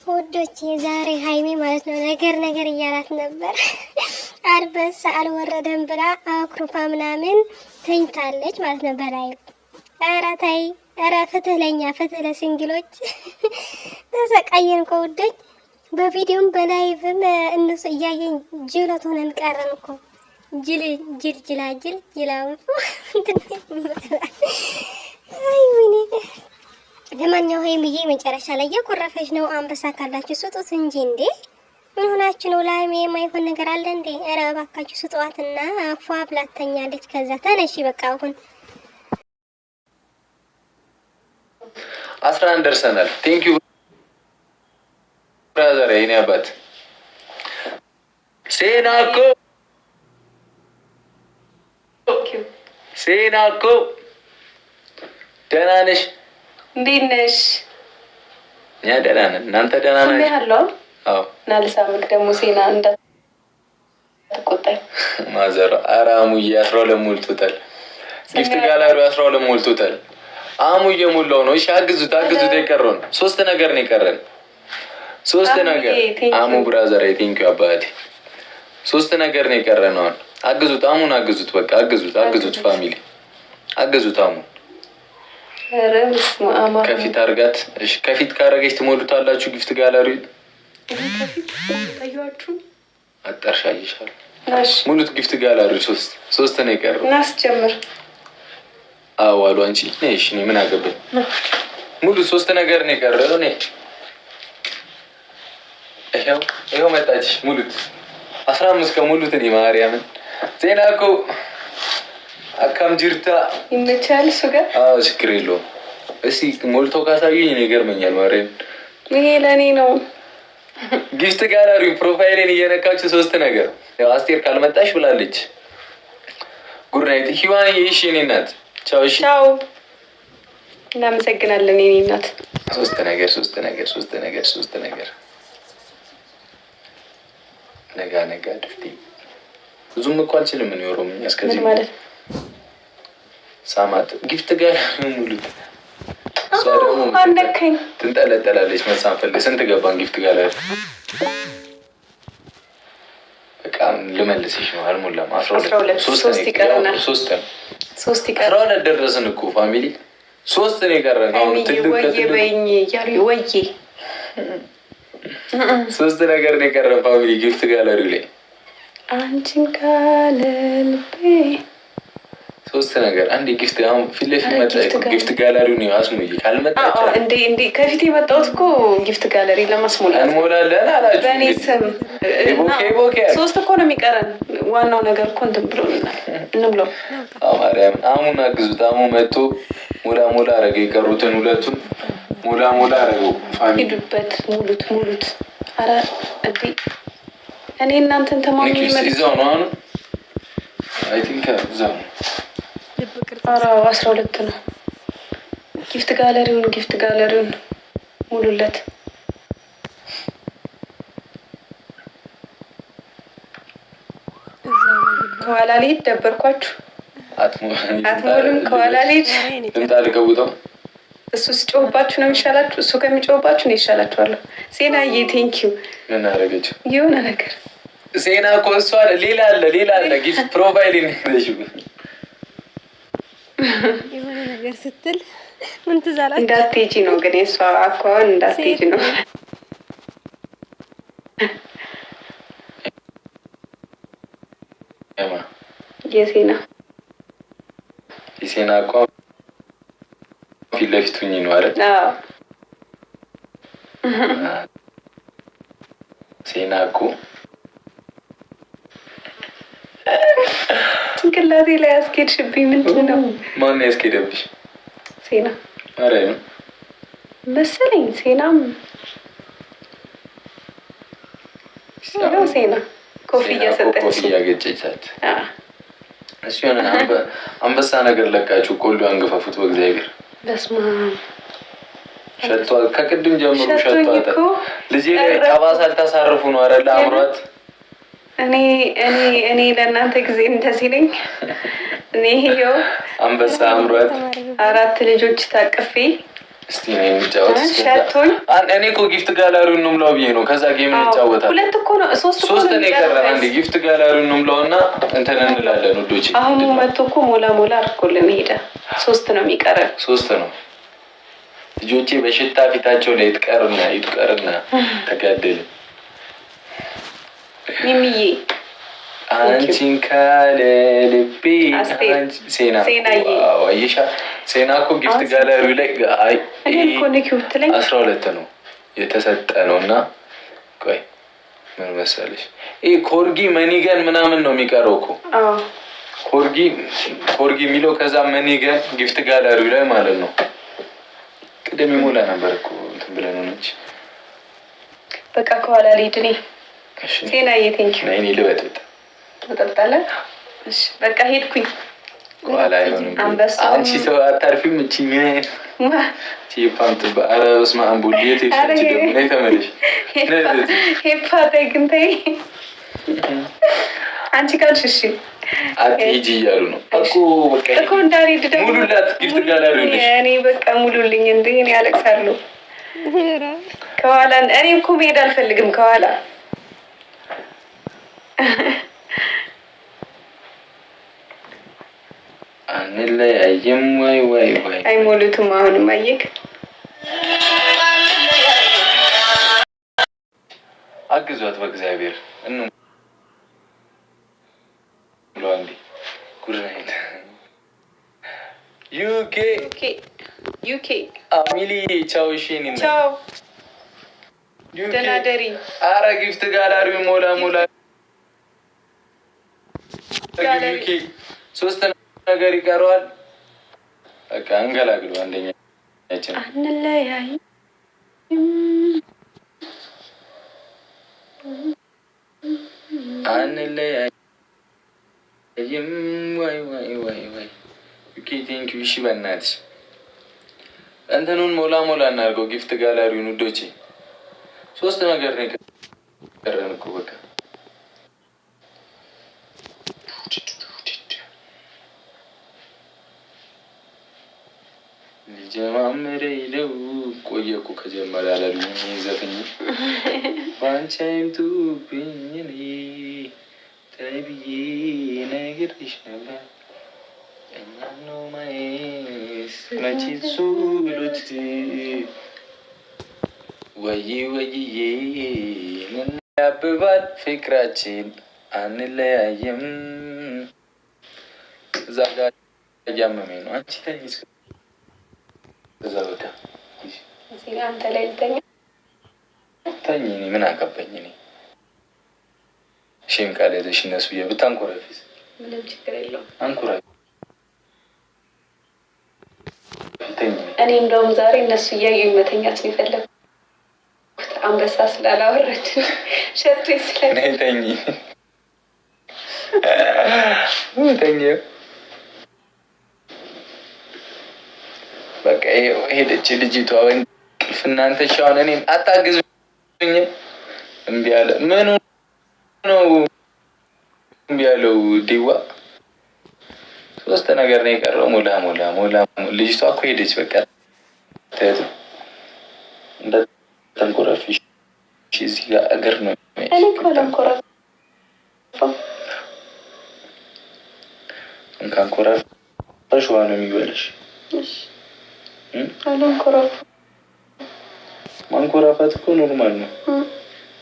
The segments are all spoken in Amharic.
ውዶች የዛሬ ሀይሚ ማለት ነው ነገር እያላት ነበር። አልበሳ አልወረደም ብላ አኩርፋ ምናምን ተኝታለች ማለት ነው በላይ። ኧረ ተይ፣ ኧረ ፍትህ ለኛ፣ ፍትህ ለሲንግሎች። ተሰቃየን እኮ ውዶች። በቪዲዮም በላይቭም እነሱ እያየን ጅለት ሆነን ቀረን እኮ። ጅላው አይ ወይኔ። ለማንኛውም ሀይሚዬ መጨረሻ ላይ እያኮረፈች ነው። አንበሳ ካላችሁ ስጡት እንጂ እንዴ! ምን ሆናችሁ ነው? ለሀይሚ የማይሆን ነገር አለ እንዴ? ኧረ እባካችሁ ስጧትና አፏ ብላተኛለች። ከዛ ተነሺ በቃ አሁን 11 ደርሰናል። ቴንክ ዩ ብራዘር። የኔ አባት ሴናኮ ደህና ነሽ? እንዴት ነሽ? እኛ ደህና ነን። እናንተ ደህና ናችሁ? ያለው አዎ። ናልሳምክ ደግሞ ሴና እንዳትቆጣኝ ማዘሯ። ኧረ አሙዬ 12 ሞልቶታል። ጊፍት ጋላሪ 12 ሞልቶታል። አሙዬ ሞላው ነው። እሺ አግዙት። የቀረውን 3 ነገር ነው የቀረን። 3 ነገር አሙ ብራዘር ቴንክ ዩ አባቴ። 3 ነገር ነው የቀረን። አሁን አግዙት። አሙን አግዙት። በቃ አግዙት። ፋሚሊ አግዙት አሙን። ከፊት አርጋት። እሺ ከፊት ካረገች ትሞሉታላችሁ። ጊፍት ጋላሪ አጠርሻይሻል። ሙሉት። ጊፍት ጋላሪ 3 ነው የቀረው። እናስጀምር። አዋሉ አንቺ ነሽ። እኔ ምን አገባኝ? ሙሉ 3 ነገር ነው የቀረው። እኔ ይኸው መጣች። ሙሉት 15 ከሙሉት እኔ ማርያምን ዜና እኮ አካም ጅርታ ይመቻል። እሱ ጋር አዎ ችግር የለውም። እስኪ ሞልቶ ካሳዩኝ እኔ ይገርመኛል። ማርያም ይሄ ለእኔ ነው። ጊፍት ጋላሪ ፕሮፋይሌን እየነካችሁ 3 ነገር። ያው አስቴር ካልመጣሽ ብላለች። ጉድ ናይት ሂዋን። እሺ የኔ እናት ቻው። እሺ ቻው። እናመሰግናለን የኔ እናት። 3 ነገር ነጋ ድፍቲ ብዙም እኮ አልችልም። ምን ኦሮምኛ እስከዚህ ማለት ሳማት ጊፍት ጋር ሙሉት። አንደከኝ ትንጠለጠላለች። መሳም ፈልግ። ስንት ገባን ጊፍት ጋር በቃ ልመልስሽ ነው። አልሞላም። 12 3 ይቀረናል። 3 ደረስን እኮ ፋሚሊ። 3 ነው የቀረን። አሁን ትልቅ በይኝ ያሉ ወይዬ 3 ነገር ነው የቀረን ፋሚሊ። ጊፍት ጋለሪው ላይ አንቺን ካለልቤ 3 ነገር። አንዴ ጊፍት አሁን ፊት ለፊት መጣ። ጊፍት ጋለሪው ነው አስሙዬ። ካልመጣች እንዴ ከፊት የመጣሁት እኮ ጊፍት ጋለሪ ለማስሞላት እንሞላለን አላችሁ። በእኔ ስም ቦኬ 3 እኮ ነው የሚቀረን። ዋናው ነገር እኮ እንትን ብሎናል። እንብለው። ማርያም አሙን አግዙት። አሙ መጥቶ ሞላ አረገ። የቀሩትን 2ቱን ሞላ አረገው። ፋሚሊ ሂዱበት። ሙሉት። አረ እንዴ እኔ እናንተን ተማምኜ ይዘው ነው አሁን አይ ቲንክ እዛው ነው። ኧረ 12 ነው። ጊፍት ጋለሪውን ሙሉለት። ከኋላ ልሂድ። ደበርኳችሁ። አትሞሉም። ከኋላ ልሂድ። ልቀውጠው። እሱ ሲጮህባችሁ ነው የሚሻላችሁ። እሱ ከሚጮህባችሁ ነው ይሻላችኋለሁ። ሴናዬ ቴንኪው። ምን አደረገችው? የሆነ ነገር ሴና እኮ እሷ ሌላ አለ ጊፍት ፕሮፋይል ነሽው የሆነ ነገር ስትል ምን ትዛላችሁ? እንዳትሄጂ ነው ግን የእሷ አኳኋን እንዳትሄጂ ነው። የሴና አኳኋን ፊት ለፊት ሁኚ ነው አይደል? ሴና እኮ ጭንቅላቴ ላይ ያስኬድሽብኝ። ምንድን ነው? ማን ያስኬደብሽ? ሴና ማርያም መሰለኝ። ሴናም ሴና ኮፍያ ሰጠች። ኮፍያ ገጨቻት። እሱ የሆነ አንበሳ ነገር ለቃችሁ ቆሎ አንገፋፉት። በእግዚአብሔር በስመ አብ ሸቷል። ከቅድም ጀምሮ ሸቷል። ልጄ ላይ ጠባሳ አልታሳርፉ ነው አይደል? አምሯት እኔ ለእናንተ ጊዜ እንደዚህ ነኝ። እኔ ይኸው አንበሳ አምሯት 4 ልጆች ታቅፌ እስቲ ነው የሚጫወት ሸቶኝ። እኔ እኮ ጊፍት ጋላሪውን ነው የምለው ብዬ ነው። ከዛ ጌም እንጫወታለን። ሁለት እኮ ነው ሶስት ነው የቀረን። አንዴ ጊፍት ጋላሪውን ነው የምለው እና እንትን እንላለን ውዶች። አሁን መጥቶ እኮ ሞላ ሞላ አድርጎልን ሄደ። ሶስት ነው የሚቀረን። ሶስት ነው ልጆቼ በሽታ ፊታቸው ላይ ይትቀርና ተጋደልን። ሚሚዬ አንቺን ካለ ልቤ ሴና አየሻ። ሴና እኮ ጊፍት ጋለሪው ላይ 12 ነው የተሰጠ ነው። እና ቆይ ምን መሰለሽ ይሄ ኮርጊ መኒገን ምናምን ነው የሚቀረው እኮ ኮርጊ የሚለው ከዛ መኒገን ጊፍት ጋለሪው ላይ ማለት ነው። ቅድም ይሞላ ነበር እኮ እንትን ብለን ሆነች። በቃ ከኋላ ልሂድ እኔ። ሴናዬ ቴንኪው። እኔ ልበጥብጥ ትጠጣለህ? እሺ በቃ ሄድኩኝ። ኋላ አይሆንም። አንቺ ሰው አታርፊም። ፓምት ኧረ በስመ አብ ቡልየት ይሻች ደግሞ ነይ ተመለሽ። ሄፓታይ ግን ተይ አንቺ ካልሽ እሺ አትሂጂ እያሉ ነው እኮ። በቃ እኮ እንዳልሄድ ደግሞ ሙሉላት ጊፍት ጋላሪ ነሽ። እኔ በቃ ሙሉልኝ እንደ እኔ ያለቅሳለሁ ከኋላ። እኔ እኮ መሄድ አልፈልግም ከኋላ። አንለያይም ወይ ወይ ወይ አይሞሉትም። አሁንም አየክ አግዟት በእግዚአብሔር ሎንዲ ጉድ ናይት ዩኬ አሚሊ ቻው። እሺ እኔና ቻው ዩኬ ደናደሪ። አረ ጊፍት ጋላሪው ሞላ ዩኬ ሶስት ነገር ይቀረዋል። በቃ እንገላግሉ። አንደኛችን አንለያይ ወይ ወይ ወይ ወይ ዩኬ ቴንኪው። እሺ በእናትሽ እንትኑን ሞላ እናድርገው ጊፍት ጋላሪውን ውዶቼ። ሶስት ነገር ነው የቀረን እኮ በቃ ጀማምሬ ነው ቆየ እኮ ከጀመረ ያለልኝ ዘፈኝ ባንቺ አይምጡብኝ እኔ ተይ ብዬ ነግሬሽ ነበር። እኛን ነው ማየት መቼ እሱ ብሎት ወይዬ ምን ያብባል ፍቅራችን አንለያየም። እዛ ጋር እያመመኝ ነው። አንቺ ተኝስ እዛ በቃ እዚህ አንተ ላይ ልተኛ ተኝ። እኔ ምን አገባኝ? እኔ ሼም ካለሽ እነሱ ብታንኮራፊስ ምንም ችግር የለውም። አንኮራፊ እኔ እንደውም ዛሬ እነሱ እያዩኝ መተኛት ነው የፈለጉት። አንበሳ ስላላወረድ ሸቶ ስለ ተኝ ተኝ በቃ ሄደች ልጅቷ። እንቅልፍ እናንተ ሻውን እኔን አታግዙኝ። እምቢ አለ። ምኑ ነው እምቢ ያለው? ዲዋ ሶስት ነገር ነው የቀረው። ሞላ ልጅቷ እኮ ሄደች። በቃ ተያዙ እንዳትንኮራፊሽ እዚህ ጋር እግር ነው። እኔ እኮ አላንኮራፋም። ካንኮራፋሽ ውሃ ነው የሚበላሽ። ማንኮራፋት እኮ ኖርማል ነው።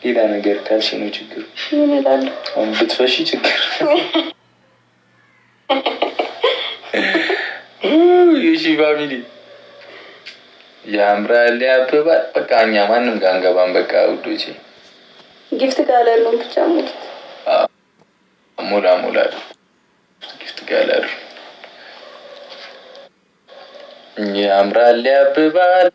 ሌላ ነገር ካልሽ ነው ችግሩ። ምን እላለሁ? አሁን ብትፈሺ ችግር የሺ ፋሚሊ ያምራል ያብባል። በቃ እኛ ማንም ጋር አንገባም። በቃ ውዶቼ ጊፍት ጋለሪ ነው ብቻ ሞላ ጊፍት ጋለሪ ያምራል ያብባል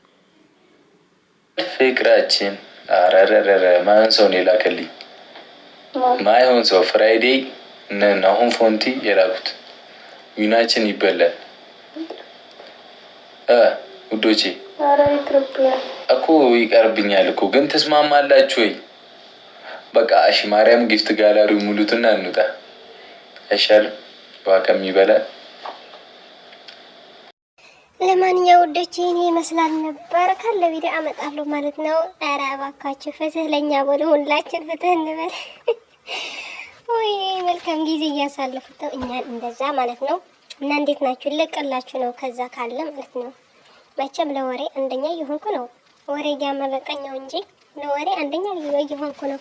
ፍቅራችን። አረረረ ማን ሰው ነው የላከልኝ? ማይሆን ሰው ፍራይዴ አሁን ፎንቲ የላኩት ዊናችን ይበላል ውዶቼ። እኮ ይቀርብኛል እኮ ግን ተስማማላችሁ ወይ? በቃ እሺ ማርያም ጊፍት ጋላሪው ሙሉትና እንውጣ አይሻልም? ውሃ ከሚበላ ለማንኛውም ውዶች ይሄን ይመስላል ነበር። ካለ ቪዲዮ አመጣለሁ ማለት ነው። ኧረ እባካችሁ ፍትህ ለኛ በሉ፣ ሁላችን ፍትህ እንበል። ወይ መልካም ጊዜ እያሳለፉት ነው፣ እኛን እንደዛ ማለት ነው። እና እንዴት ናችሁ? ልቀላችሁ ነው ከዛ ካለ ማለት ነው። መቼም ለወሬ አንደኛ እየሆንኩ ነው። ወሬ እያመረቀኝ ነው እንጂ ለወሬ አንደኛ እየሆንኩ ነው።